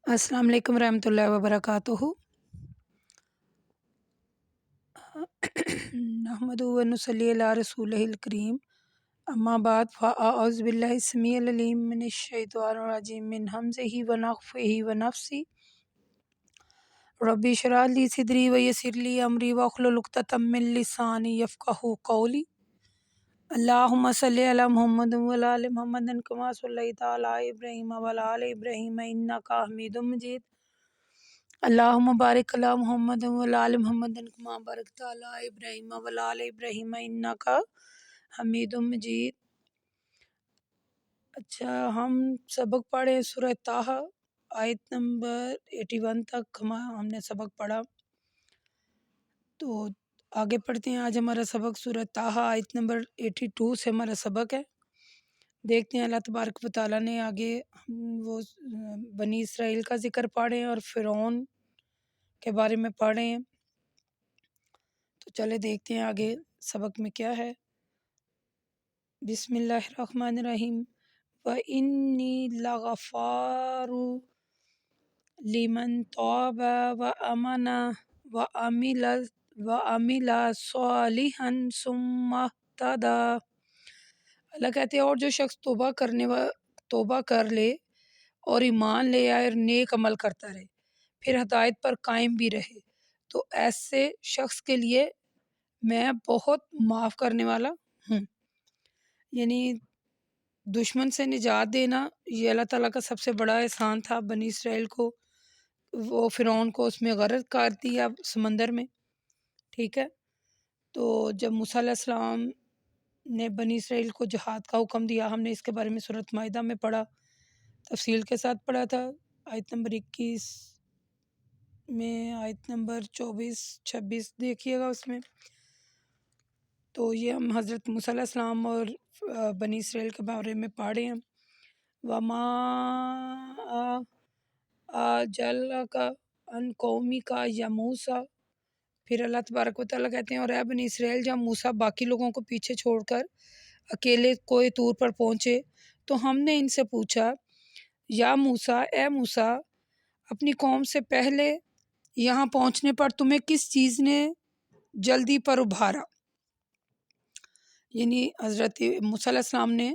السلام علیکم ورحمۃ اللہ وبرکاتہ۔ نحمدہ و نصلی علی رسولہ الکریم، اما بعد فاعوذ باللہ السمیع العلیم من الشیطان الرجیم من ہمزہ ونفخہ ونفثہ۔ رب اشرح لی صدری ویسر لی امری واحلل عقدۃ من لسانی یفقہوا قولی۔ اللہم صلی علی محمد وعلی آل محمد کما صلیت علی ابراہیم وعلی آل ابراہیم انک حمید مجید۔ اللہم بارک علی محمد وعلی آل محمد کما بارکت علی ابراہیم وعلی آل ابراہیم انک حمید مجید۔ اچھا، ہم سبق پڑھے سورہ طٰہٰ آیت نمبر 81 تک ہم نے سبق پڑھا، تو آگے پڑھتے ہیں۔ آج ہمارا سبق سورہ طٰہٰ آیت نمبر 82 سے ہمارا سبق ہے۔ دیکھتے ہیں اللہ تبارک و تعالیٰ نے آگے وہ بنی اسرائیل کا ذکر پڑھے اور فرعون کے بارے میں پڑھے ہیں، تو چلے دیکھتے ہیں آگے سبق میں کیا ہے۔ بسم اللہ الرحمن الرحیم۔ وَإِنِّي لَغَفَّارٌ لِمَن تَابَ وَآمَنَ وَعَمِلَ صَالِحًا ثُمَّ اهْتَدَىٰ۔ اللہ کہتے ہیں اور جو شخص توبہ کر لے اور ایمان لے آئے اور نیک عمل کرتا رہے، پھر ہدایت پر قائم بھی رہے، تو ایسے شخص کے لیے میں بہت معاف کرنے والا ہوں۔ یعنی دشمن سے نجات دینا یہ اللہ تعالیٰ کا سب سے بڑا احسان تھا۔ بنی اسرائیل کو، وہ فرعون کو اس میں غرق کر دیا سمندر میں، ٹھیک ہے۔ تو جب موسیٰ علیہ السلام نے بنی اسرائیل کو جہاد کا حکم دیا، ہم نے اس کے بارے میں سورۃ مائدہ میں پڑھا، تفصیل کے ساتھ پڑھا تھا۔ آیت نمبر 21 میں، آیت نمبر 24-26 دیکھیے گا اس میں۔ تو یہ ہم حضرت موسیٰ علیہ السلام اور بنی اسرائیل کے بارے میں پڑھے ہیں۔ وَمَا أَعْجَلَكَ عَنْ قَوْمِكَ يَا موسیٰ۔ پھر اللہ تبارک و تعالیٰ کہتے ہیں اور اے بنی اسرائیل، جب موسیٰ باقی لوگوں کو پیچھے چھوڑ کر اکیلے کوہ طور پر پہنچے تو ہم نے ان سے پوچھا، یا موسیٰ، اے موسیٰ، اپنی قوم سے پہلے یہاں پہنچنے پر تمہیں کس چیز نے جلدی پر ابھارا؟ یعنی حضرت موسیٰ علیہ السلام نے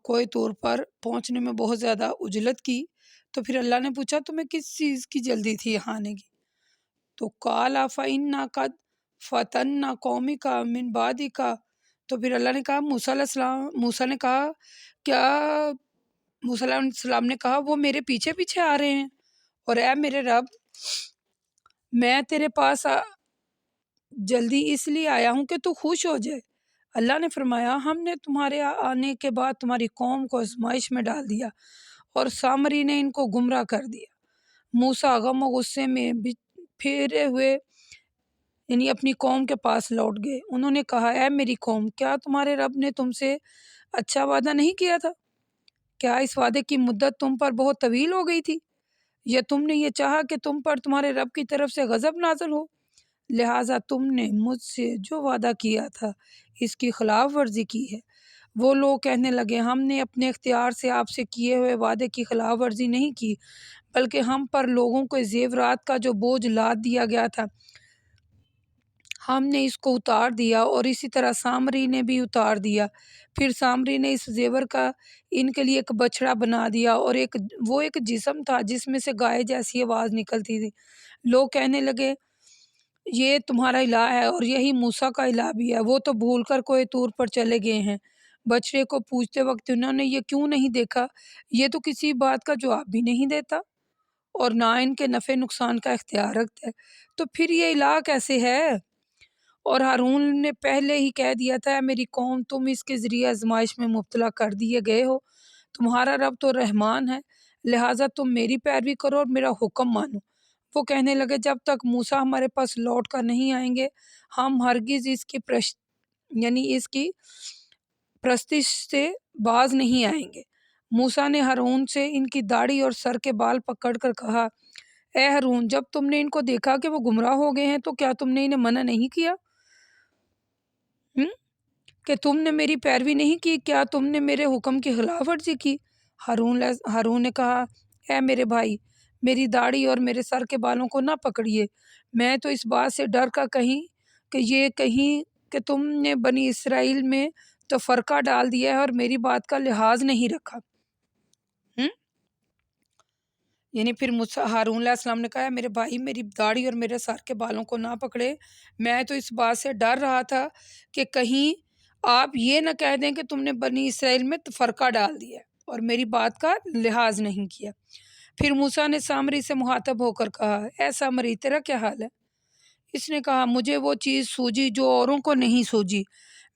کوہ طور پر پہنچنے میں بہت زیادہ عجلت کی، تو پھر اللہ نے پوچھا تمہیں کس چیز کی جلدی تھی یہاں آنے کی؟ تو قال فإنا قد فتنا قومک من بعدک۔ تو پھر اللہ نے کہا، موسیٰ نے کہا، کیا موسیٰ علیہ السلام نے کہا وہ میرے پیچھے پیچھے آ رہے ہیں، اور اے میرے رب، میں تیرے پاس جلدی اس لیے آیا ہوں کہ تو خوش ہو جائے۔ اللہ نے فرمایا، ہم نے تمہارے آنے کے بعد تمہاری قوم کو آزمائش میں ڈال دیا اور سامری نے ان کو گمراہ کر دیا۔ موسیٰ غم و غصے میں پھرے ہوئے یعنی اپنی قوم کے پاس لوٹ گئے۔ انہوں نے کہا، اے میری قوم، کیا تمہارے رب نے تم سے اچھا وعدہ نہیں کیا تھا؟ کیا اس وعدے کی مدت تم پر بہت طویل ہو گئی تھی؟ یا تم نے یہ چاہا کہ تم پر تمہارے رب کی طرف سے غضب نازل ہو؟ لہٰذا تم نے مجھ سے جو وعدہ کیا تھا اس کی خلاف ورزی کی ہے۔ وہ لوگ کہنے لگے، ہم نے اپنے اختیار سے آپ سے کیے ہوئے وعدے کی خلاف ورزی نہیں کی، بلکہ ہم پر لوگوں کے زیورات کا جو بوجھ لاد دیا گیا تھا ہم نے اس کو اتار دیا، اور اسی طرح سامری نے بھی اتار دیا۔ پھر سامری نے اس زیور کا ان کے لیے ایک بچھڑا بنا دیا، اور وہ ایک جسم تھا جس میں سے گائے جیسی آواز نکلتی تھی۔ لوگ کہنے لگے، یہ تمہارا الہ ہے اور یہی موسیٰ کا الہ بھی ہے، وہ تو بھول کر کوہ طور پر چلے گئے ہیں۔ بچڑے کو پوچھتے وقت انہوں نے یہ کیوں نہیں دیکھا، یہ تو کسی بات کا جواب بھی نہیں دیتا اور نہ ان کے نفع نقصان کا اختیار رکھتا ہے، تو پھر یہ الہ کیسے ہے؟ اور ہارون نے پہلے ہی کہہ دیا تھا، میری قوم، تم اس کے ذریعے آزمائش میں مبتلا کر دیے گئے ہو، تمہارا رب تو رحمان ہے، لہٰذا تم میری پیروی کرو اور میرا حکم مانو۔ وہ کہنے لگے، جب تک موسیٰ ہمارے پاس لوٹ کر نہیں آئیں گے ہم ہرگز اس کی پرستش سے باز نہیں آئیں گے۔ موسیٰ نے ہارون سے ان کی داڑھی اور سر کے بال پکڑ کر کہا، اے ہارون، جب تم نے ان کو دیکھا کہ وہ گمراہ ہو گئے ہیں تو کیا تم نے انہیں منع نہیں کیا کہ تم نے میری پیروی نہیں کی؟ کیا تم نے میرے حکم کی خلاف ورزی کی؟ ہارون نے کہا، اے میرے بھائی، میری داڑھی اور میرے سر کے بالوں کو نہ پکڑیے، میں تو اس بات سے ڈر کا کہیں کہ تم نے بنی اسرائیل میں تو فرقہ ڈال دیا ہے اور میری بات کا لحاظ نہیں رکھا۔ یعنی پھر ہارون علیہ السلام نے کہا میرے بھائی میری داڑھی اور میرے سر کے بالوں کو نہ پکڑے، میں تو اس بات سے ڈر رہا تھا کہ کہیں آپ یہ نہ کہہ دیں کہ تم نے بنی اسرائیل میں فرقہ ڈال دیا اور میری بات کا لحاظ نہیں کیا۔ پھر موسیٰ نے سامری سے مخاطب ہو کر کہا، اے سامری تیرا کیا حال ہے؟ اس نے کہا، مجھے وہ چیز سوجی جو اوروں کو نہیں سوجی،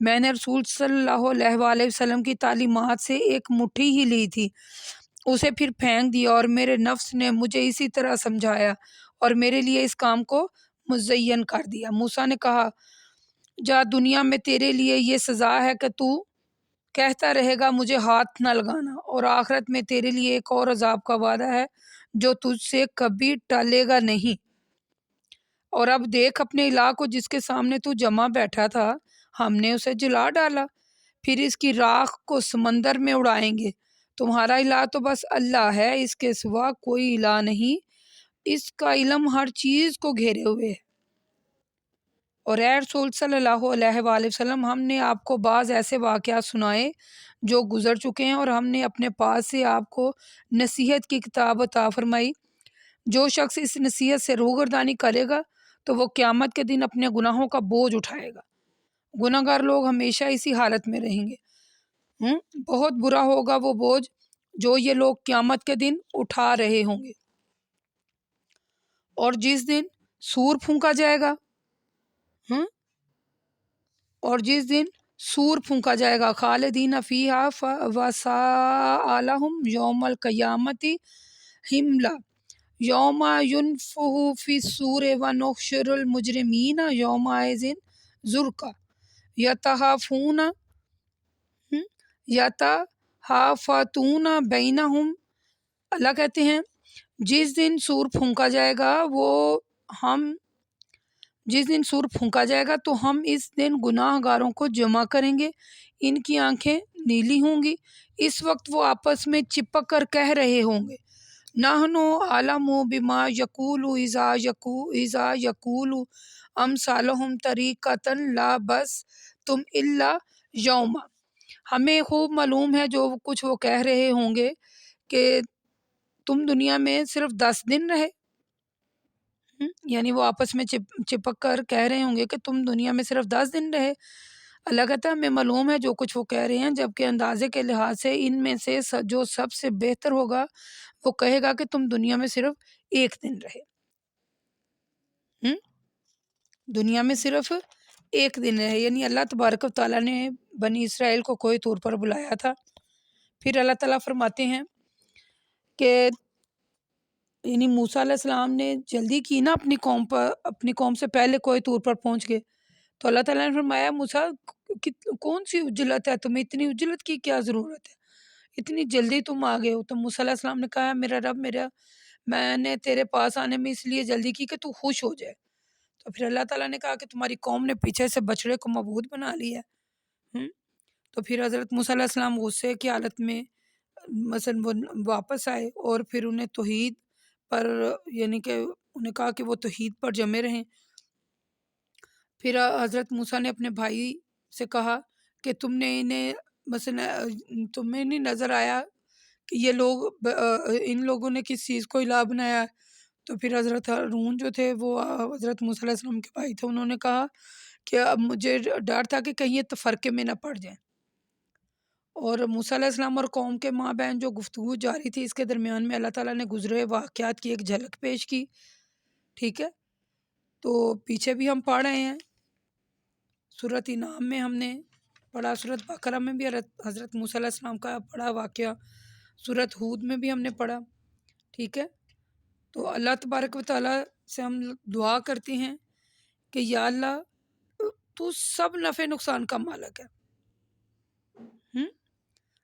میں نے رسول صلی اللہ علیہ وآلہ وسلم کی تعلیمات سے ایک مٹھی ہی لی تھی، اسے پھر پھینک دیا اور میرے نفس نے مجھے اسی طرح سمجھایا اور میرے لیے اس کام کو مزین کر دیا۔ موسیٰ نے کہا، جا دنیا میں تیرے لیے یہ سزا ہے کہ تو کہتا رہے گا مجھے ہاتھ نہ لگانا، اور آخرت میں تیرے لیے ایک اور عذاب کا وعدہ ہے جو تجھ سے کبھی ٹلے گا نہیں۔ اور اب دیکھ اپنے الہ کو جس کے سامنے تو جمع بیٹھا تھا، ہم نے اسے جلا ڈالا، پھر اس کی راکھ کو سمندر میں اڑائیں گے۔ تمہارا الہ تو بس اللہ ہے، اس کے سوا کوئی الہ نہیں، اس کا علم ہر چیز کو گھیرے ہوئے ہے۔ اور اے رسول صلی اللہ علیہ وآلہ وسلم، ہم نے آپ کو بعض ایسے واقعات سنائے جو گزر چکے ہیں، اور ہم نے اپنے پاس سے آپ کو نصیحت کی کتاب عطا فرمائی۔ جو شخص اس نصیحت سے روگردانی کرے گا تو وہ قیامت کے دن اپنے گناہوں کا بوجھ اٹھائے گا۔ گناہ گار لوگ ہمیشہ اسی حالت میں رہیں گے۔ بہت برا ہوگا وہ بوجھ جو یہ لوگ قیامت کے دن اٹھا رہے ہوں گے۔ اور جس دن سور پھونکا جائے گا خالدین فیہا وساء لہم یوم القیامت حملا، یوم ینفخ فی الصور ونحشر المجرمین یومئذ زرقا یتحافتون بینہم۔ اللہ کہتے ہیں جس دن سور پھونکا جائے گا تو ہم اس دن گناہ گاروں کو جمع کریں گے، ان کی آنکھیں نیلی ہوں گی، اس وقت وہ آپس میں چپک کر کہہ رہے ہوں گے، نحن اعلم بما یقول اذا یقول امثالہم طریقۃ لا بس تم الا یوما۔ ہمیں خوب معلوم ہے جو کچھ وہ کہہ رہے ہوں گے کہ تم دنیا میں صرف 10 دن رہے، یعنی وہ آپس میں چپک کر کہہ رہے ہوں گے کہ تم دنیا میں صرف 10 دن رہے۔ اللہ کہتا ہے ہمیں معلوم ہے جو کچھ وہ کہہ رہے ہیں، جبکہ اندازے کے لحاظ سے ان میں سے جو سب سے بہتر ہوگا وہ کہے گا کہ تم دنیا میں صرف 1 دن رہے۔ دنیا میں صرف 1 دن رہے، یعنی اللہ تبارک و تعالیٰ نے بنی اسرائیل کو کوئی طور پر بلایا تھا۔ پھر اللہ تعالیٰ فرماتے ہیں کہ یعنی موسیٰ علیہ السلام نے جلدی کی نا اپنی قوم سے پہلے کوئی طور پر پہنچ گئے، تو اللہ تعالیٰ نے فرمایا موسیٰ کون سی عجلت ہے تمہیں، اتنی عجلت کی کیا ضرورت ہے، اتنی جلدی تم آ گئے ہو؟ تو موسیٰ علیہ السلام نے کہا میرا رب میں نے تیرے پاس آنے میں اس لیے جلدی کی کہ تو خوش ہو جائے۔ تو پھر اللہ تعالیٰ نے کہا کہ تمہاری قوم نے پیچھے سے بچڑے کو معبود بنا لیا ہے۔ تو پھر حضرت موسیٰ علیہ السلام غصے کی حالت میں مثلا وہ واپس آئے اور پھر انہیں توحید پر یعنی کہ انہیں کہا کہ وہ توحید پر جمے رہیں۔ پھر حضرت موسیٰ نے اپنے بھائی سے کہا کہ تمہیں نہیں نظر آیا کہ یہ لوگ ان لوگوں نے کس چیز کو الہ بنایا ہے؟ تو پھر حضرت ہارون جو تھے وہ حضرت موسیٰ علیہ السلام کے بھائی تھے، انہوں نے کہا کہ اب مجھے ڈر تھا کہ کہیں یہ تفرقے میں نہ پڑ جائیں۔ اور موسیٰ علیہ السلام اور قوم کے مابین جو گفتگو جاری تھی، اس کے درمیان میں اللہ تعالیٰ نے گزرے واقعات کی ایک جھلک پیش کی، ٹھیک ہے؟ تو پیچھے بھی ہم پڑھ رہے ہیں، سورۃ انعام میں ہم نے پڑھا، سورۃ بقرہ میں بھی حضرت موسیٰ علیہ السلام کا پڑھا واقعہ، سورۃ ہود میں بھی ہم نے پڑھا، ٹھیک ہے؟ تو اللہ تبارک و تعالیٰ سے ہم دعا کرتے ہیں کہ یا اللہ تو سب نفع نقصان کا مالک ہے،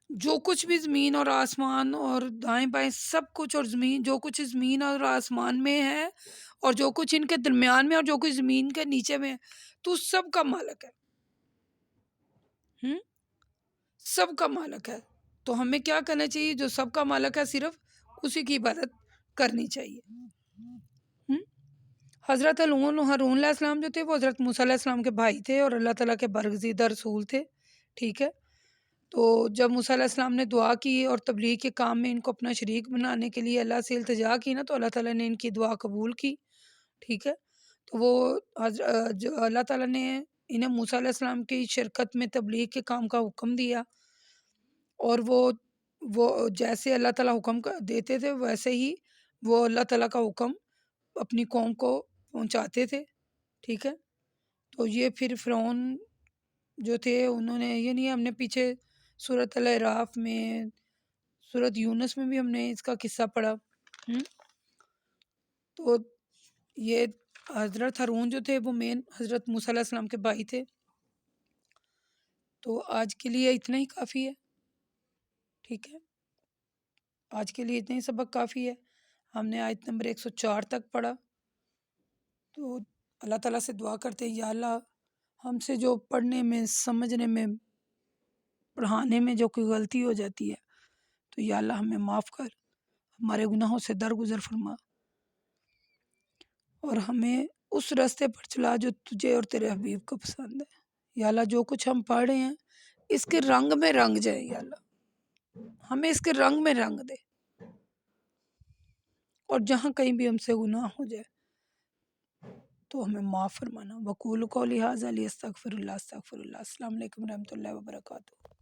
جو کچھ بھی زمین اور آسمان اور دائیں بائیں سب کچھ، اور جو کچھ زمین اور آسمان میں ہے اور جو کچھ ان کے درمیان میں اور جو کچھ زمین کے نیچے میں ہے، تو سب کا مالک ہے، سب کا مالک ہے۔ تو ہمیں کیا کرنا چاہیے؟ جو سب کا مالک ہے صرف اسی کی عبادت کرنی چاہیے۔ حضرت ہارون علیہ السلام جو تھے وہ حضرت موسیٰ علیہ السلام کے بھائی تھے اور اللہ تعالیٰ کے برگزیدہ رسول تھے، ٹھیک ہے۔ تو جب موسیٰ علیہ السلام نے دعا کی اور تبلیغ کے کام میں ان کو اپنا شریک بنانے کے لیے اللہ سے التجا کی نا، تو اللہ تعالیٰ نے ان کی دعا قبول کی، ٹھیک ہے۔ تو وہ جو اللہ تعالیٰ نے انہیں موسیٰ علیہ السلام کی شرکت میں تبلیغ کے کام کا حکم دیا، اور وہ جیسے اللہ تعالیٰ حکم دیتے تھے ویسے ہی وہ اللہ تعالیٰ کا حکم اپنی قوم کو پہنچاتے تھے، ٹھیک ہے۔ تو یہ پھر فرعون جو تھے انہوں نے، یعنی ہم نے پیچھے سورۃ الاعراف میں، سورۃ یونس میں بھی ہم نے اس کا قصہ پڑھا۔ تو یہ حضرت ہارون جو تھے وہ مین حضرت موسیٰ علیہ السلام کے بھائی تھے۔ تو آج کے لیے اتنا ہی کافی ہے، ٹھیک ہے۔ آج کے لیے اتنا ہی سبق کافی ہے۔ ہم نے آیت نمبر 104 تک پڑھا۔ تو اللہ تعالیٰ سے دعا کرتے ہیں، یا اللہ ہم سے جو پڑھنے میں، سمجھنے میں، پڑھانے میں جو کوئی غلطی ہو جاتی ہے تو یا اللہ ہمیں معاف کر، ہمارے گناہوں سے درگزر فرما، اور ہمیں اس راستے پر چلا جو تجھے اور تیرے حبیب کو پسند ہے۔ یا اللہ جو کچھ ہم پڑھ رہے ہیں اس کے رنگ میں رنگ جائے، یا اللہ ہمیں اس کے رنگ میں رنگ دے، اور جہاں کہیں بھی ہم سے گناہ ہو جائے تو ہمیں معاف فرمانا۔ وقول قولی ھذا لی استغفر اللہ، استغفر اللہ۔ السلام علیکم ورحمۃ اللہ وبرکاتہ۔